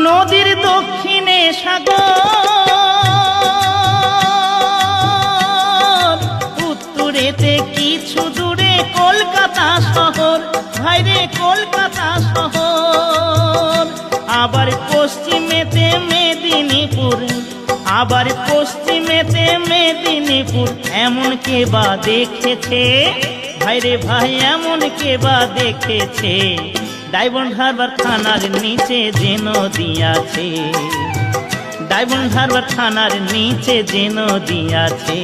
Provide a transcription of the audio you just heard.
নদীর দক্ষিণে সাগর, উত্তরেতে কিছু দূরে কলকাতা শহর, ভাইরে কলকাতা শহর। আবার পশ্চিমেতে মেদিনীপুর, আবার পশ্চিমেতে মেদিনীপুর। এমন কে বা দেখেছে ভাইরে ভাই, এমন কে বা দেখেছে? ডায়মন্ড হারবার থানার নিচে যে নদী আছে, ডায়মন্ড হারবার থানার নিচে যে নদী আছে।